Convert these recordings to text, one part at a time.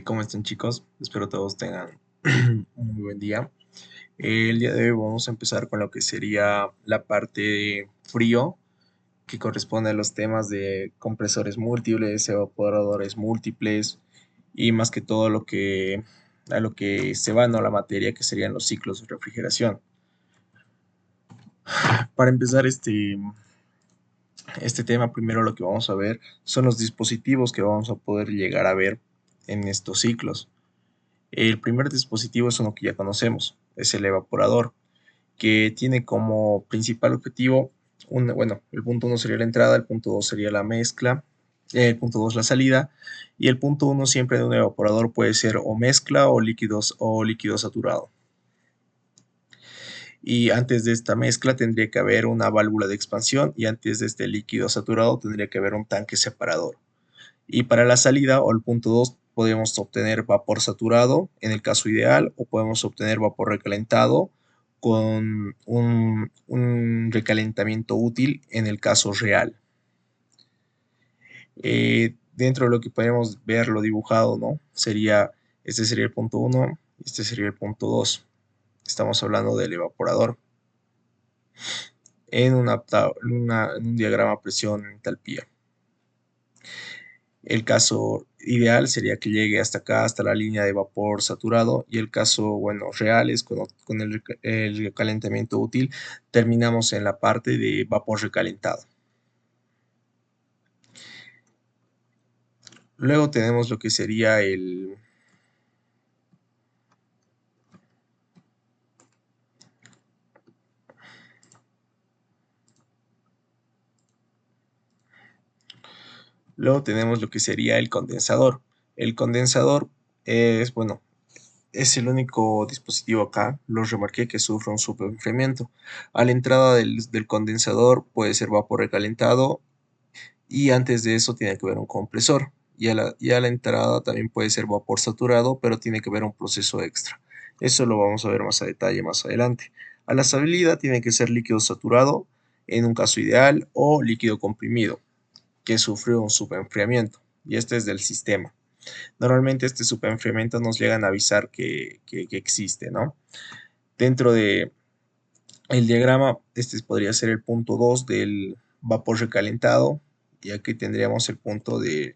¿Cómo están, chicos? Espero todos tengan un muy buen día. El día de hoy vamos a empezar con lo que sería la parte de frío, que corresponde a los temas de compresores múltiples, evaporadores múltiples y más que todo a lo que se va, ¿no? La materia que serían los ciclos de refrigeración. Para empezar este tema, primero lo que vamos a ver son los dispositivos que vamos a poder llegar a ver en estos ciclos. El primer dispositivo es uno que ya conocemos, es el evaporador, que tiene como principal objetivo, bueno, el punto uno sería la entrada, el punto 2 sería la mezcla, el punto 2 la salida, y el punto uno siempre de un evaporador puede ser o mezcla o líquido saturado. Y antes de esta mezcla tendría que haber una válvula de expansión y antes de este líquido saturado tendría que haber un tanque separador. Y para la salida o el punto 2 podemos obtener vapor saturado en el caso ideal o podemos obtener vapor recalentado con un recalentamiento útil en el caso real. Dentro de lo que podemos verlo dibujado, ¿no? Este sería el punto 1 y este sería el punto 2. Estamos hablando del evaporador en un diagrama presión-entalpía. El caso ideal sería que llegue hasta acá, hasta la línea de vapor saturado, y el caso, bueno, real es con el recalentamiento útil, terminamos en la parte de vapor recalentado. Luego tenemos lo que sería luego tenemos lo que sería el condensador. El condensador es, bueno, es el único dispositivo acá, lo remarqué, que sufre un superenfriamiento. A la entrada del condensador puede ser vapor recalentado y antes de eso tiene que haber un compresor. Y a la entrada también puede ser vapor saturado, pero tiene que haber un proceso extra. Eso lo vamos a ver más a detalle más adelante. A la salida tiene que ser líquido saturado en un caso ideal o líquido comprimido que sufrió un superenfriamiento. Y este es del sistema. Normalmente este superenfriamiento nos llegan a avisar que existe, ¿no? Dentro de el diagrama, este podría ser el punto 2 del vapor recalentado, y aquí tendríamos el punto ahí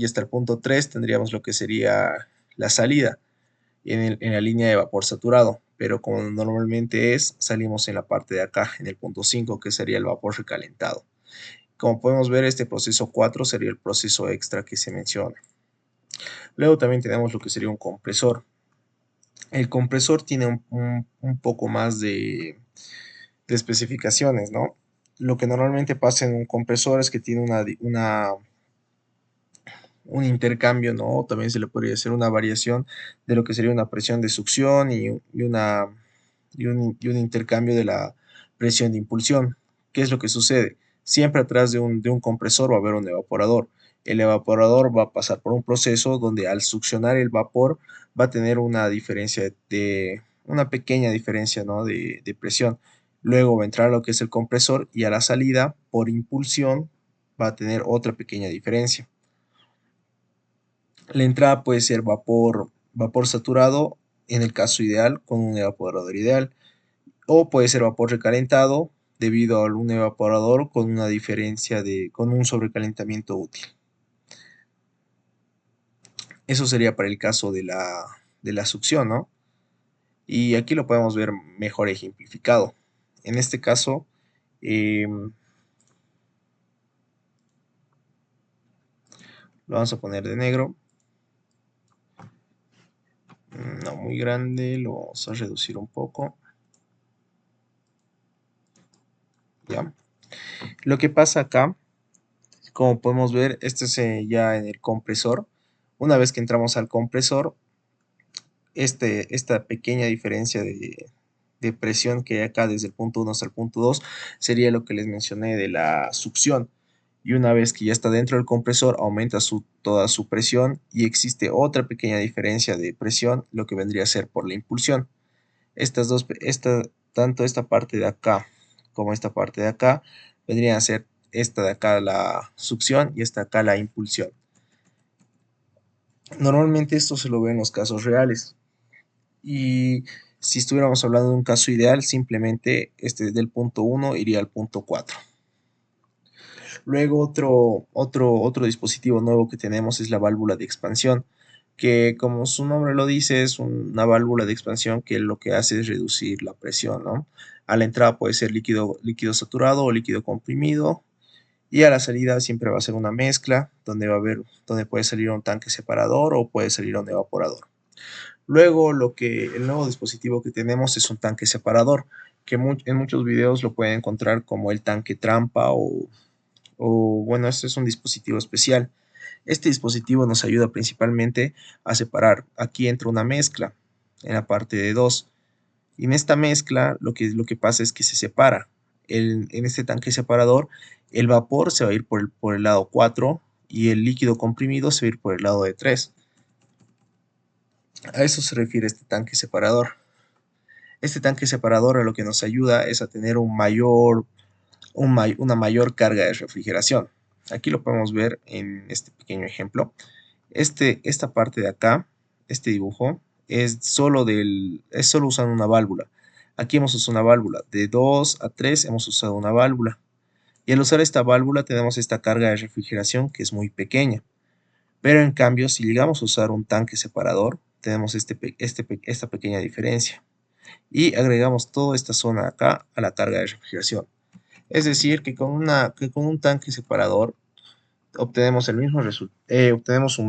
está el punto 3, tendríamos lo que sería la salida en la línea de vapor saturado, pero como normalmente salimos en la parte de acá, en el punto 5, que sería el vapor recalentado. Como podemos ver, este proceso 4 sería el proceso extra que se menciona. Luego también tenemos lo que sería un compresor. El compresor tiene un poco más de especificaciones, ¿no? Lo que normalmente pasa en un compresor es que tiene un intercambio, ¿no? También se le podría hacer una variación de lo que sería una presión de succión y un intercambio de la presión de impulsión. ¿Qué es lo que sucede? Siempre atrás de un compresor va a haber un evaporador. El evaporador va a pasar por un proceso donde al succionar el vapor va a tener una pequeña diferencia, ¿no? de presión. Luego va a entrar lo que es el compresor y a la salida, por impulsión, va a tener otra pequeña diferencia. La entrada puede ser vapor saturado en el caso ideal con un evaporador ideal, o puede ser vapor recalentado debido a un evaporador con un sobrecalentamiento útil. Eso sería para el caso de la succión, ¿no? Y aquí lo podemos ver mejor ejemplificado. En este caso, lo vamos a poner de negro, no muy grande, lo vamos a reducir un poco. ¿Ya? Lo que pasa acá, como podemos ver, esto es ya en el compresor. Una vez que entramos al compresor, esta pequeña diferencia de presión que hay acá desde el punto 1 hasta el punto 2 sería lo que les mencioné de la succión. Y una vez que ya está dentro del compresor, aumenta toda su presión y existe otra pequeña diferencia de presión, lo que vendría a ser por la impulsión. Tanto esta parte de acá como esta parte de acá vendrían a ser esta de acá la succión y esta de acá la impulsión. Normalmente esto se lo ve en los casos reales. Y si estuviéramos hablando de un caso ideal, simplemente este del punto uno iría al punto 4. Luego otro dispositivo nuevo que tenemos es la válvula de expansión, que como su nombre lo dice, es una válvula de expansión que lo que hace es reducir la presión, ¿no? A la entrada puede ser líquido saturado o líquido comprimido, y a la salida siempre va a ser una mezcla, donde puede salir un tanque separador o puede salir un evaporador. Luego, el nuevo dispositivo que tenemos es un tanque separador, que en muchos videos lo pueden encontrar como el tanque trampa bueno, este es un dispositivo especial. Este dispositivo nos ayuda principalmente a separar. Aquí entra una mezcla en la parte de 2. Y en esta mezcla lo que pasa es que se separa. En este tanque separador, el vapor se va a ir por el lado 4 y el líquido comprimido se va a ir por el lado de 3. A eso se refiere este tanque separador. Este tanque separador a lo que nos ayuda es a tener una mayor carga de refrigeración. Aquí lo podemos ver en este pequeño ejemplo. Esta parte de acá, este dibujo, es solo usando una válvula. Aquí hemos usado una válvula. De 2 a 3 hemos usado una válvula. Y al usar esta válvula tenemos esta carga de refrigeración que es muy pequeña. Pero en cambio, si llegamos a usar un tanque separador, tenemos esta pequeña diferencia. Y agregamos toda esta zona acá a la carga de refrigeración. Es decir, que con un tanque separador obtenemos un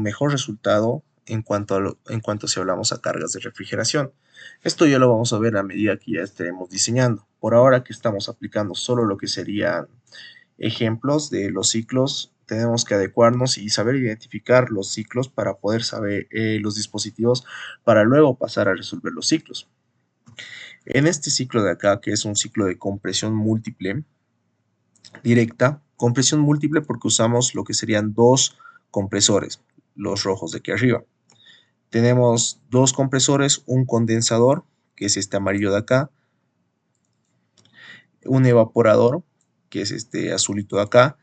mejor resultado en cuanto si hablamos a cargas de refrigeración. Esto ya lo vamos a ver a medida que ya estemos diseñando. Por ahora que estamos aplicando solo lo que serían ejemplos de los ciclos, tenemos que adecuarnos y saber identificar los ciclos para poder saber los dispositivos para luego pasar a resolver los ciclos. En este ciclo de acá, que es un ciclo de compresión múltiple directa, compresión múltiple porque usamos lo que serían dos compresores, los rojos de aquí arriba. Tenemos dos compresores, un condensador, que es este amarillo de acá, un evaporador, que es este azulito de acá,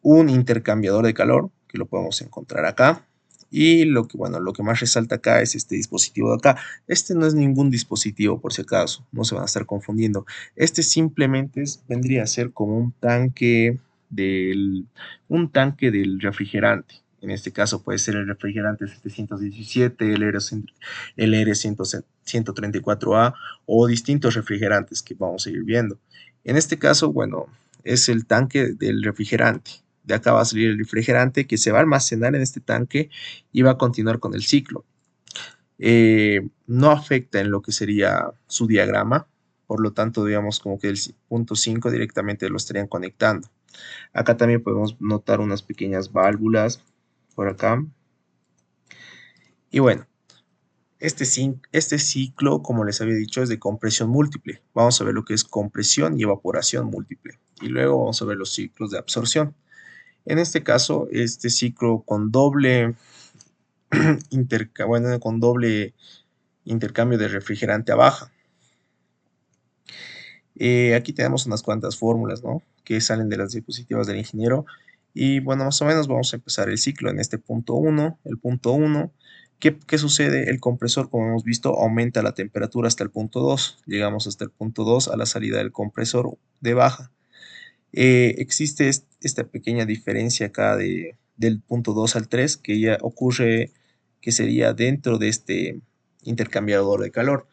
un intercambiador de calor, que lo podemos encontrar acá, y lo que más resalta acá es este dispositivo de acá. Este no es ningún dispositivo, por si acaso, no se van a estar confundiendo. Este simplemente vendría a ser como un tanque del refrigerante. En este caso puede ser el refrigerante 717, el R134A o distintos refrigerantes que vamos a ir viendo. En este caso, bueno, es el tanque del refrigerante. De acá va a salir el refrigerante que se va a almacenar en este tanque y va a continuar con el ciclo. No afecta en lo que sería su diagrama, por lo tanto, digamos como que el punto 5 directamente lo estarían conectando. Acá también podemos notar unas pequeñas válvulas por acá. Y bueno, este ciclo, como les había dicho, es de compresión múltiple. Vamos a ver lo que es compresión y evaporación múltiple. Y luego vamos a ver los ciclos de absorción. En este caso, este ciclo con con doble intercambio de refrigerante a baja. Aquí tenemos unas cuantas fórmulas, ¿no?, que salen de las diapositivas del ingeniero. Y bueno, más o menos vamos a empezar el ciclo en este punto 1. El punto 1, ¿qué sucede? El compresor, como hemos visto, aumenta la temperatura hasta el punto 2. Llegamos hasta el punto 2 a la salida del compresor de baja. Existe esta pequeña diferencia acá del punto 2 al 3 que ya ocurre, que sería dentro de este intercambiador de calor.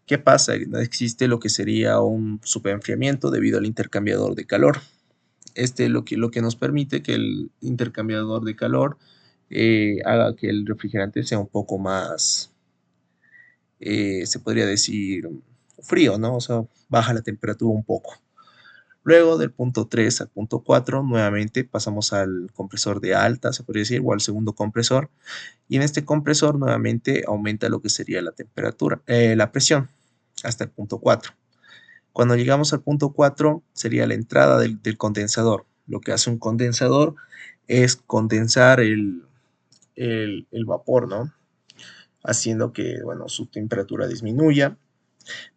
¿Qué pasa? No existe lo que sería un superenfriamiento debido al intercambiador de calor. Lo que nos permite que el intercambiador de calor haga que el refrigerante sea un poco más, se podría decir, frío, ¿no? O sea, baja la temperatura un poco. Luego del punto 3 al punto 4, nuevamente pasamos al compresor de alta, se podría decir, o al segundo compresor. Y en este compresor nuevamente aumenta lo que sería la temperatura, la presión, hasta el punto 4. Cuando llegamos al punto 4 sería la entrada del condensador. Lo que hace un condensador es condensar el vapor, ¿no? Haciendo que, bueno, su temperatura disminuya,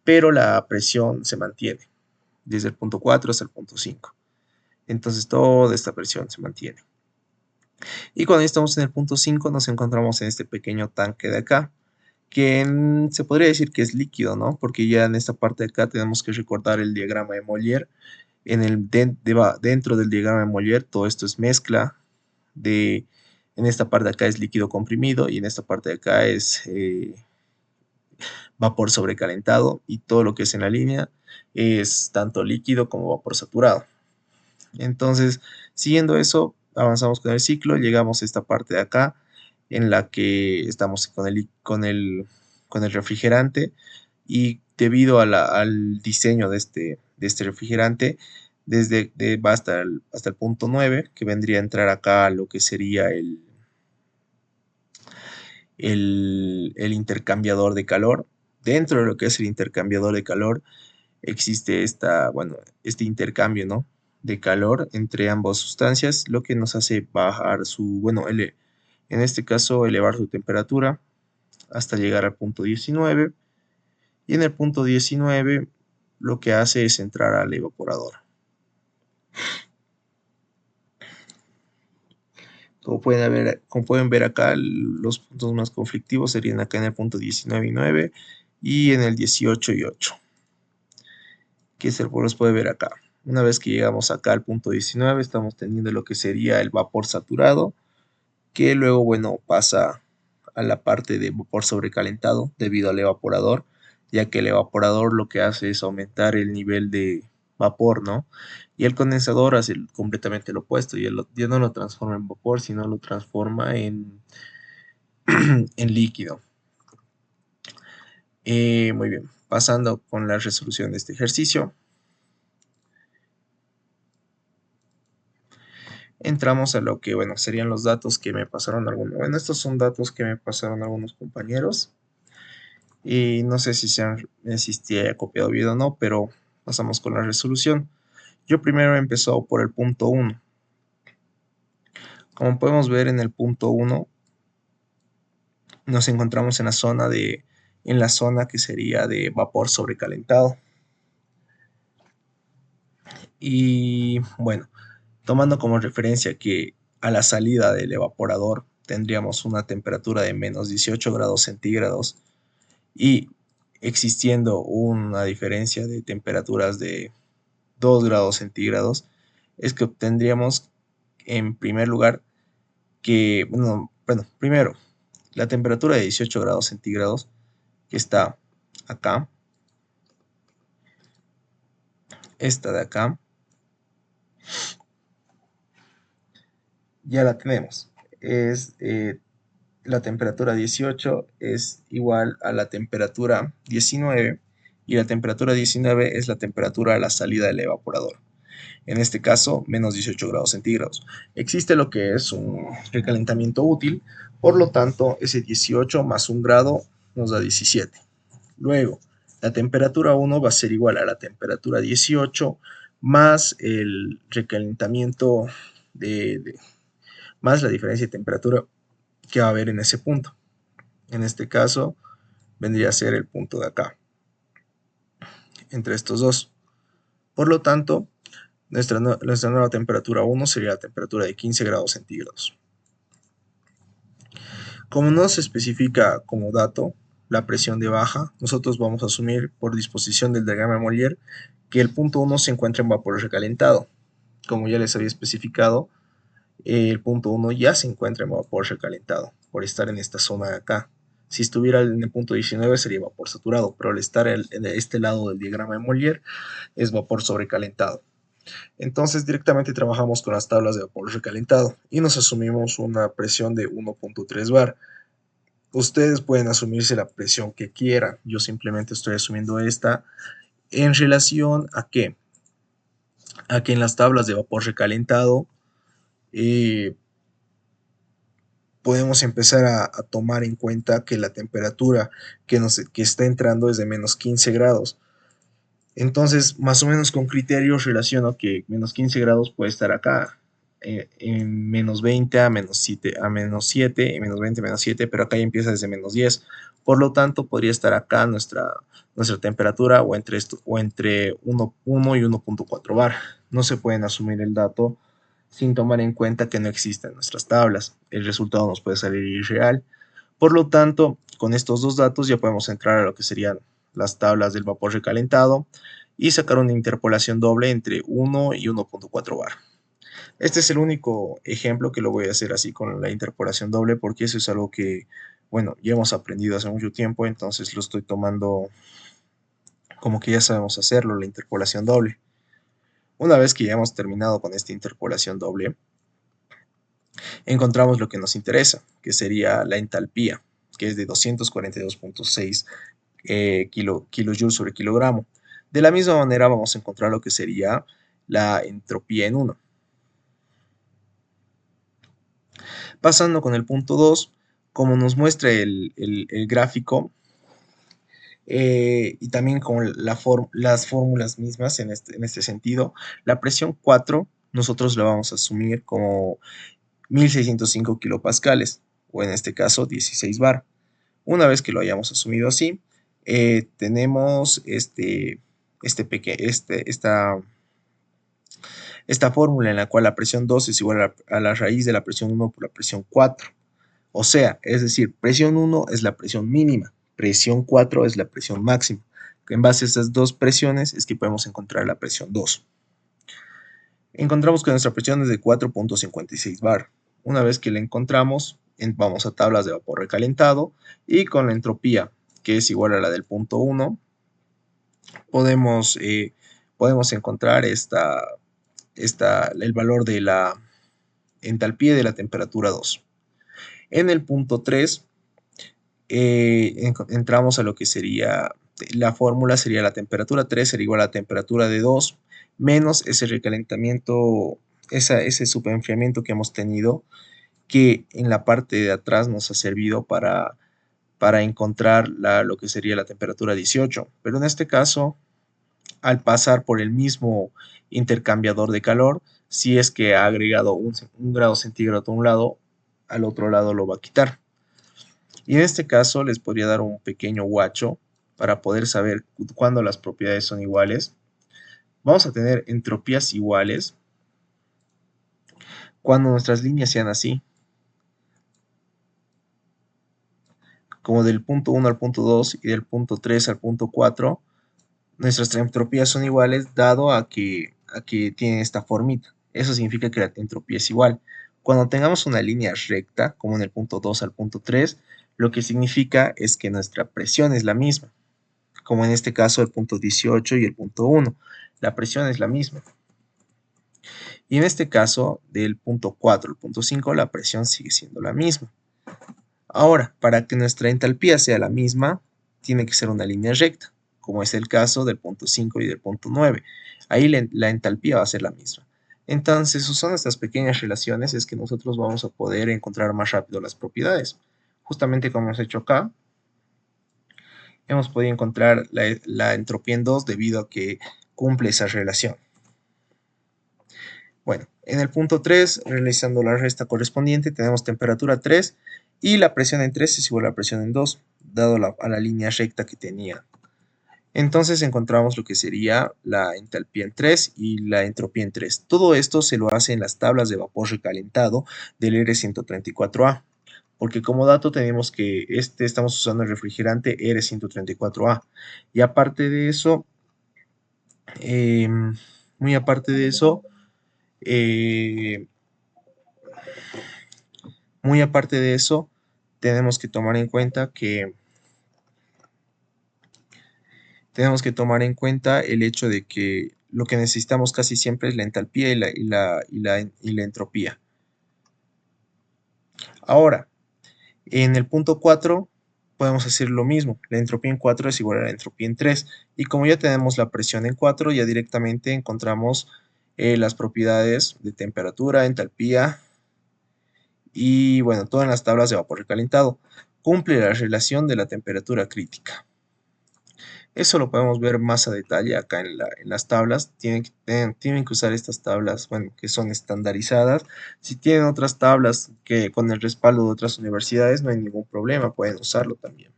pero la presión se mantiene desde el punto 4 hasta el punto 5. Entonces toda esta presión se mantiene. Y cuando estamos en el punto 5 nos encontramos en este pequeño tanque de acá, que se podría decir que es líquido, ¿no? Porque ya en esta parte de acá tenemos que recordar el diagrama de Mollier. Dentro del diagrama de Mollier todo esto es mezcla de, en esta parte de acá es líquido comprimido y en esta parte de acá es vapor sobrecalentado y todo lo que es en la línea es tanto líquido como vapor saturado. Entonces, siguiendo eso, avanzamos con el ciclo, llegamos a esta parte de acá en la que estamos con el refrigerante y debido al diseño de este refrigerante, va hasta el punto 9 que vendría a entrar acá a lo que sería el intercambiador de calor. Dentro de lo que es el intercambiador de calor existe bueno, este intercambio, ¿no? De calor entre ambas sustancias, lo que nos hace bajar bueno, en este caso elevar su temperatura hasta llegar al punto 19 y en el punto 19 lo que hace es entrar al evaporador. Como pueden ver acá, los puntos más conflictivos serían acá en el punto 19 y 9 y en el 18 y 8, que se los puede ver acá. Una vez que llegamos acá al punto 19, estamos teniendo lo que sería el vapor saturado, que luego, bueno, pasa a la parte de vapor sobrecalentado debido al evaporador, ya que el evaporador lo que hace es aumentar el nivel de vapor, ¿no? Y el condensador hace completamente lo opuesto, ya no lo transforma en vapor, sino lo transforma en líquido. Muy bien, pasando con la resolución de este ejercicio, entramos a lo que, bueno, serían los datos que me pasaron algunos. Bueno, estos son datos que me pasaron algunos compañeros. Y no sé si haya copiado bien o no, pero pasamos con la resolución. Yo primero he empezado por el punto 1. Como podemos ver en el punto 1, nos encontramos en la zona que sería de vapor sobrecalentado. Y bueno, tomando como referencia que a la salida del evaporador tendríamos una temperatura de menos 18 grados centígrados y existiendo una diferencia de temperaturas de 2 grados centígrados, es que obtendríamos en primer lugar que, bueno, primero, la temperatura de 18 grados centígrados que está acá, esta de acá, ya la tenemos. La temperatura 18 es igual a la temperatura 19 y la temperatura 19 es la temperatura a la salida del evaporador. En este caso, menos 18 grados centígrados. Existe lo que es un recalentamiento útil, por lo tanto, ese 18 más 1 grado nos da 17. Luego, la temperatura 1 va a ser igual a la temperatura 18 más el recalentamiento más la diferencia de temperatura que va a haber en ese punto. En este caso, vendría a ser el punto de acá, entre estos dos. Por lo tanto, nuestra nueva temperatura 1 sería la temperatura de 15 grados centígrados. Como no se especifica como dato la presión de baja, nosotros vamos a asumir por disposición del diagrama de Mollier que el punto 1 se encuentra en vapor recalentado. Como ya les había especificado, el punto 1 ya se encuentra en vapor recalentado por estar en esta zona de acá. Si estuviera en el punto 19 sería vapor saturado, pero al estar en este lado del diagrama de Mollier es vapor sobrecalentado. Entonces directamente trabajamos con las tablas de vapor recalentado y nos asumimos una presión de 1.3 bar. Ustedes pueden asumirse la presión que quieran, yo simplemente estoy asumiendo esta en relación a que en las tablas de vapor recalentado podemos empezar a tomar en cuenta que la temperatura que está entrando es de menos 15 grados. Entonces, más o menos con criterios relaciono que menos 15 grados puede estar acá, en menos 20 a menos 7, y menos 20 a menos 7, pero acá ya empieza desde menos 10. Por lo tanto, podría estar acá nuestra temperatura o entre 1 y 1.4 bar. No se pueden asumir el dato sin tomar en cuenta que no existen nuestras tablas. El resultado nos puede salir irreal. Por lo tanto, con estos dos datos ya podemos entrar a lo que serían las tablas del vapor recalentado y sacar una interpolación doble entre 1 y 1.4 bar. Este es el único ejemplo que lo voy a hacer así con la interpolación doble, porque eso es algo que, bueno, ya hemos aprendido hace mucho tiempo, entonces lo estoy tomando como que ya sabemos hacerlo, la interpolación doble. Una vez que ya hemos terminado con esta interpolación doble, encontramos lo que nos interesa, que sería la entalpía, que es de 242.6 kilojoules sobre kilogramo. De la misma manera vamos a encontrar lo que sería la entropía en 1. Pasando con el punto 2, como nos muestra el gráfico, y también con las fórmulas mismas en este sentido, la presión 4 nosotros la vamos a asumir como 1605 kilopascales, o en este caso 16 bar. Una vez que lo hayamos asumido así, tenemos esta fórmula en la cual la presión 2 es igual a la raíz de la presión 1 por la presión 4. O sea, es decir, presión 1 es la presión mínima, presión 4 es la presión máxima. En base a estas dos presiones es que podemos encontrar la presión 2. Encontramos que nuestra presión es de 4.56 bar. Una vez que la encontramos, vamos a tablas de vapor recalentado y con la entropía, que es igual a la del punto 1, podemos encontrar el valor de la entalpía de la temperatura 2. En el punto 3 entramos a lo que sería, la fórmula sería la temperatura 3 sería igual a la temperatura de 2 menos ese recalentamiento, ese superenfriamiento que hemos tenido, que en la parte de atrás nos ha servido para encontrar lo que sería la temperatura 18. Pero en este caso, al pasar por el mismo intercambiador de calor, si es que ha agregado un grado centígrado a un lado, al otro lado lo va a quitar. Y en este caso les podría dar un pequeño guacho para poder saber cuándo las propiedades son iguales. Vamos a tener entropías iguales cuando nuestras líneas sean así, como del punto 1 al punto 2 y del punto 3 al punto 4, nuestras entropías son iguales dado a que tienen esta formita. Eso significa que la entropía es igual. Cuando tengamos una línea recta, como en el punto 2 al punto 3, lo que significa es que nuestra presión es la misma, como en este caso el punto 18 y el punto 1. La presión es la misma. Y en este caso, del punto 4 al punto 5, la presión sigue siendo la misma. Ahora, para que nuestra entalpía sea la misma, tiene que ser una línea recta, como es el caso del punto 5 y del punto 9. Ahí la entalpía va a ser la misma. Entonces, usando estas pequeñas relaciones es que nosotros vamos a poder encontrar más rápido las propiedades. Justamente como hemos hecho acá, hemos podido encontrar la entropía en 2 debido a que cumple esa relación. Bueno, en el punto 3, realizando la resta correspondiente, tenemos temperatura 3 y la presión en 3 es igual a la presión en 2, dado a la línea recta que tenía. Entonces encontramos lo que sería la entalpía en 3 y la entropía en 3. Todo esto se lo hace en las tablas de vapor recalentado del R134A, porque como dato tenemos que estamos usando el refrigerante R134A. Y aparte de eso, muy aparte de eso, eh, Muy aparte de eso, tenemos que tomar en cuenta el hecho de que lo que necesitamos casi siempre es la entalpía y la entropía. Ahora, en el punto 4 podemos hacer lo mismo. La entropía en 4 es igual a la entropía en 3. Y como ya tenemos la presión en 4, ya directamente encontramos las propiedades de temperatura, entalpía y bueno, todas las tablas de vapor recalentado. Cumple la relación de la temperatura crítica. Eso lo podemos ver más a detalle acá en las tablas. Tienen que usar estas tablas, bueno, que son estandarizadas. Si tienen otras tablas que con el respaldo de otras universidades, no hay ningún problema, pueden usarlo también.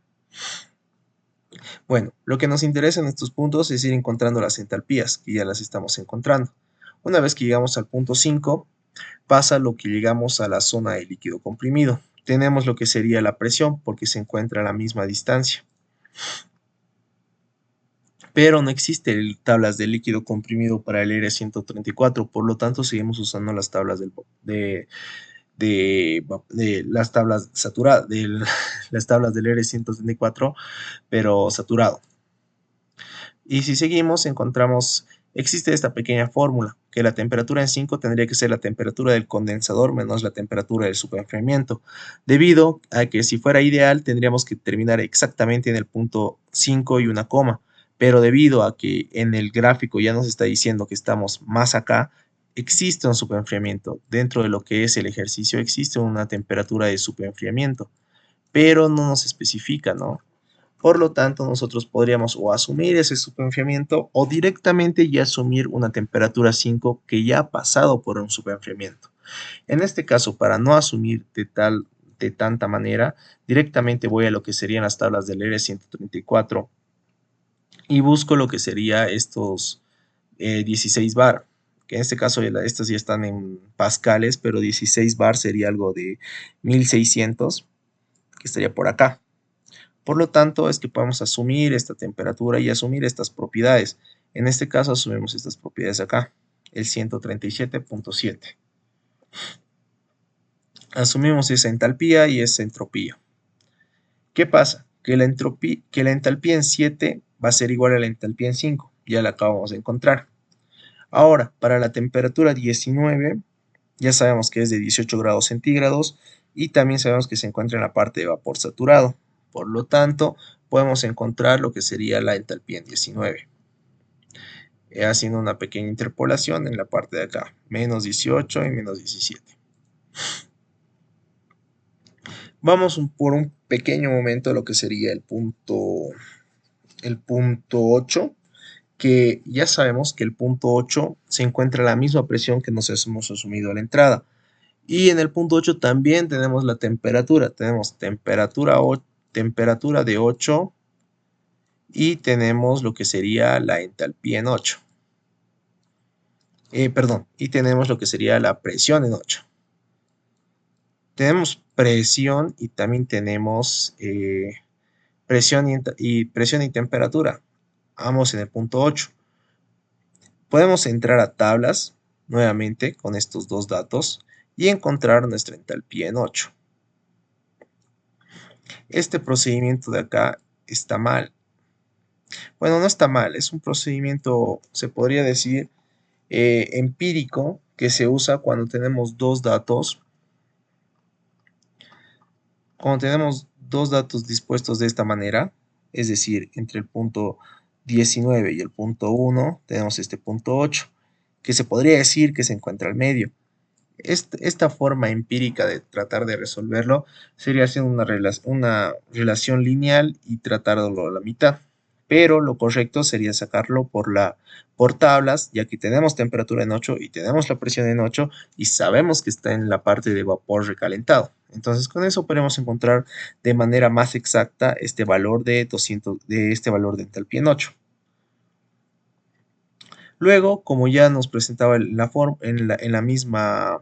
Bueno, lo que nos interesa en estos puntos es ir encontrando las entalpías, que ya las estamos encontrando. Una vez que llegamos al punto 5, pasa lo que llegamos a la zona de líquido comprimido. Tenemos lo que sería la presión porque se encuentra a la misma distancia. Pero no existe tablas de líquido comprimido para el R134, por lo tanto seguimos usando las tablas de las tablas saturadas, las tablas del R134, pero saturado. Y si seguimos, existe esta pequeña fórmula, que la temperatura en 5 tendría que ser la temperatura del condensador menos la temperatura del superenfriamiento, debido a que si fuera ideal tendríamos que terminar exactamente en el punto 5 y una coma, pero debido a que en el gráfico ya nos está diciendo que estamos más acá, existe un superenfriamiento. Dentro de lo que es el ejercicio existe una temperatura de superenfriamiento, pero no nos especifica, ¿no? Por lo tanto, nosotros podríamos o asumir ese superenfriamiento o directamente ya asumir una temperatura 5 que ya ha pasado por un superenfriamiento. En este caso, para no asumir de tanta manera, directamente voy a lo que serían las tablas del R134 y busco lo que sería estos 16 bar, que en este caso estos ya están en pascales, pero 16 bar sería algo de 1600, que estaría por acá. Por lo tanto, es que podemos asumir esta temperatura y asumir estas propiedades. En este caso, asumimos estas propiedades acá, el 137.7. Asumimos esa entalpía y esa entropía. ¿Qué pasa? Que la entalpía en 7 va a ser igual a la entalpía en 5. Ya la acabamos de encontrar. Ahora, para la temperatura 19, ya sabemos que es de 18 grados centígrados y también sabemos que se encuentra en la parte de vapor saturado. Por lo tanto, podemos encontrar lo que sería la entalpía en 19. Haciendo una pequeña interpolación en la parte de acá, menos 18 y menos 17. Vamos por un pequeño momento a lo que sería el punto 8, que ya sabemos que el punto 8 se encuentra a la misma presión que nos hemos asumido a la entrada. Y en el punto 8 también tenemos la temperatura. Tenemos temperatura de 8 y tenemos lo que sería la entalpía en 8. Y tenemos lo que sería la presión en 8. Tenemos presión y también tenemos presión y temperatura, ambos en el punto 8. Podemos entrar a tablas nuevamente con estos dos datos y encontrar nuestra entalpía en 8. Este procedimiento de acá está mal. Bueno, no está mal, es un procedimiento, se podría decir, empírico, que se usa cuando tenemos dos datos. Cuando tenemos dos datos dispuestos de esta manera, es decir, entre el punto 19 y el punto 1, tenemos este punto 8, que se podría decir que se encuentra al medio. Esta forma empírica de tratar de resolverlo sería haciendo una relación lineal y tratarlo a la mitad. Pero lo correcto sería sacarlo por tablas, ya que tenemos temperatura en 8 y tenemos la presión en 8 y sabemos que está en la parte de vapor recalentado. Entonces con eso podemos encontrar de manera más exacta este valor de 200, de este valor de entalpía en 8. Luego, como ya nos presentaba en la misma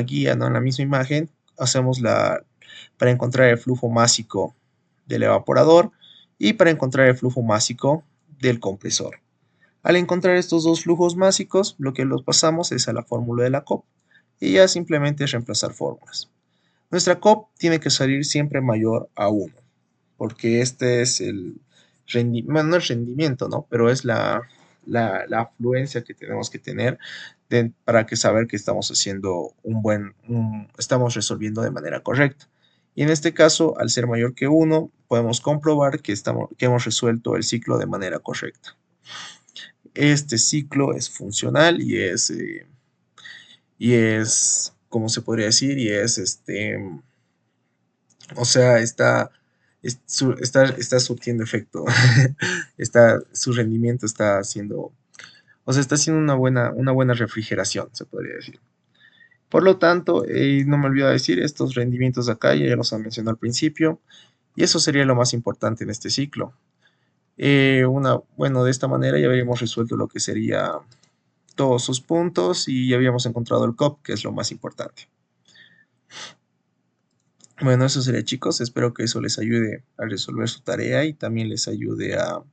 guía, ¿no? En la misma imagen, hacemos para encontrar el flujo másico del evaporador y para encontrar el flujo másico del compresor. Al encontrar estos dos flujos másicos, lo que los pasamos es a la fórmula de la COP y ya simplemente es reemplazar fórmulas. Nuestra COP tiene que salir siempre mayor a 1, porque este es el rendimiento, bueno, no el rendimiento, ¿no? Pero es la afluencia que tenemos que tener para que saber que estamos haciendo estamos resolviendo de manera correcta. Y en este caso, al ser mayor que 1, podemos comprobar que hemos resuelto el ciclo de manera correcta. Este ciclo es funcional y es, ¿cómo se podría decir? Y es o sea, está surtiendo efecto. Su rendimiento está haciendo, o sea, está haciendo una buena refrigeración, se podría decir. Por lo tanto, no me olvido decir, estos rendimientos de acá ya los mencioné al principio, y eso sería lo más importante en este ciclo. Bueno, de esta manera ya habríamos resuelto lo que sería todos sus puntos y ya habíamos encontrado el COP, que es lo más importante. Bueno, eso sería, chicos. Espero que eso les ayude a resolver su tarea y también les ayude a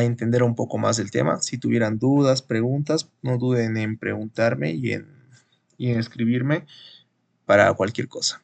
entender un poco más del tema. Si tuvieran dudas, preguntas, no duden en preguntarme y en escribirme para cualquier cosa.